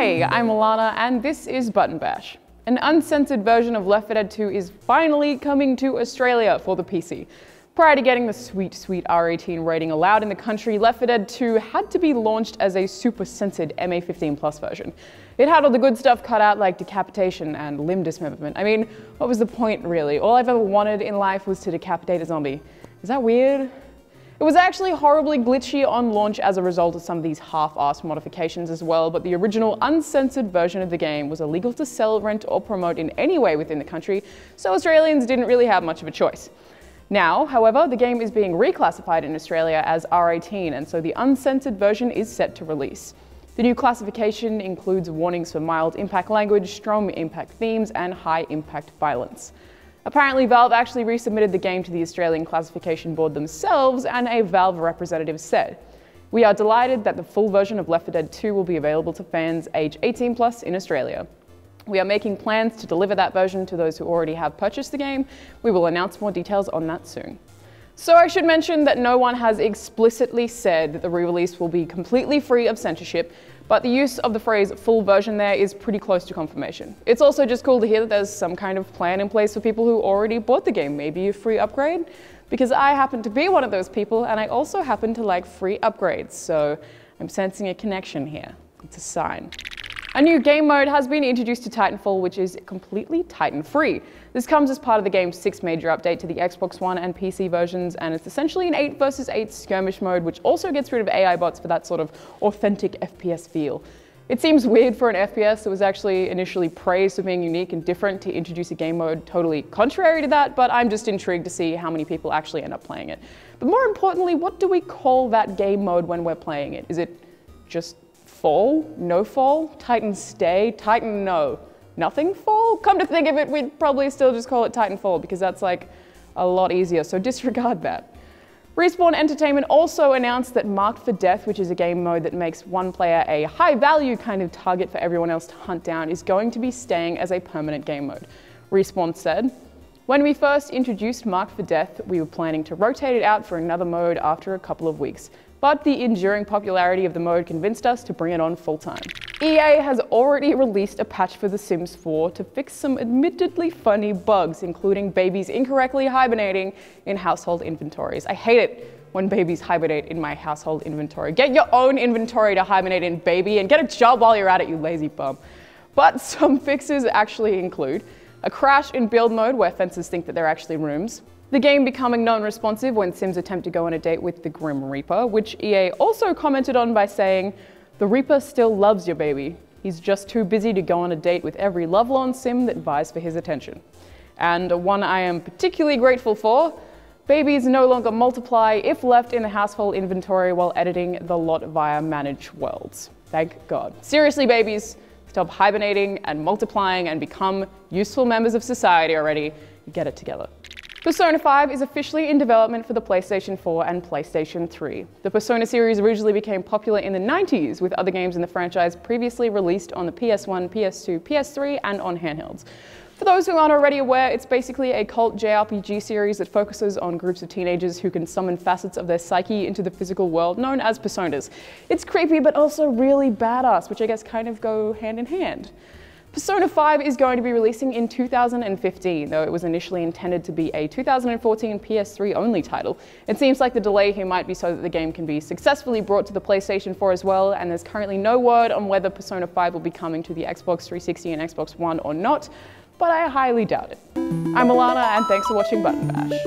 Hi, I'm Alana and this is Button Bash. An uncensored version of Left 4 Dead 2 is finally coming to Australia for the PC. Prior to getting the sweet R18 rating allowed in the country, Left 4 Dead 2 had to be launched as a super censored MA15+ version. It had all the good stuff cut out like decapitation and limb dismemberment. I mean, what was the point really? All I've ever wanted in life was to decapitate a zombie. Is that weird? It was actually horribly glitchy on launch as a result of some of these half-assed modifications as well, but the original uncensored version of the game was illegal to sell, rent, or promote in any way within the country, so Australians didn't really have much of a choice. Now, however, the game is being reclassified in Australia as R18, and so the uncensored version is set to release. The new classification includes warnings for mild impact language, strong impact themes, and high impact violence. Apparently, Valve actually resubmitted the game to the Australian Classification Board themselves, and a Valve representative said, "We are delighted that the full version of Left 4 Dead 2 will be available to fans age 18+ in Australia. We are making plans to deliver that version to those who already have purchased the game. We will announce more details on that soon." So I should mention that no one has explicitly said that the re-release will be completely free of censorship, but the use of the phrase full version there is pretty close to confirmation. It's also just cool to hear that there's some kind of plan in place for people who already bought the game, maybe a free upgrade, because I happen to be one of those people and I also happen to like free upgrades, so I'm sensing a connection here. It's a sign. A new game mode has been introduced to Titanfall, which is completely Titan-free. This comes as part of the game's 6th major update to the Xbox One and PC versions, and it's essentially an 8 vs 8 skirmish mode, which also gets rid of AI bots for that sort of authentic FPS feel. It seems weird for an FPS that was actually initially praised for being unique and different to introduce a game mode totally contrary to that, but I'm just intrigued to see how many people actually end up playing it. But more importantly, what do we call that game mode when we're playing it? Is it just fall? No fall? Titan stay? Titan no? Nothing fall? Come to think of it, we'd probably still just call it Titanfall because that's like a lot easier, so disregard that. Respawn Entertainment also announced that Marked for Death, which is a game mode that makes one player a high value kind of target for everyone else to hunt down, is going to be staying as a permanent game mode. Respawn said, "When we first introduced Marked for Death, we were planning to rotate it out for another mode after a couple of weeks. But the enduring popularity of the mode convinced us to bring it on full-time." EA has already released a patch for The Sims 4 to fix some admittedly funny bugs, including babies incorrectly hibernating in household inventories. I hate it when babies hibernate in my household inventory. Get your own inventory to hibernate in, baby, and get a job while you're at it, you lazy bum. But some fixes actually include a crash in build mode where fences think that they're actually rooms, the game becoming non-responsive when Sims attempt to go on a date with the Grim Reaper, which EA also commented on by saying, "The Reaper still loves your baby. He's just too busy to go on a date with every lovelorn Sim that vies for his attention." And one I am particularly grateful for, babies no longer multiply if left in the household inventory while editing the lot via Manage Worlds. Thank God. Seriously, babies, stop hibernating and multiplying and become useful members of society already. Get it together. Persona 5 is officially in development for the PlayStation 4 and PlayStation 3. The Persona series originally became popular in the 90s, with other games in the franchise previously released on the PS1, PS2, PS3, and on handhelds. For those who aren't already aware, it's basically a cult JRPG series that focuses on groups of teenagers who can summon facets of their psyche into the physical world, known as personas. It's creepy, but also really badass, which I guess kind of go hand in hand. Persona 5 is going to be releasing in 2015, though it was initially intended to be a 2014 PS3 only title. It seems like the delay here might be so that the game can be successfully brought to the PlayStation 4 as well, and there's currently no word on whether Persona 5 will be coming to the Xbox 360 and Xbox One or not, but I highly doubt it. I'm Alana, and thanks for watching Button Bash.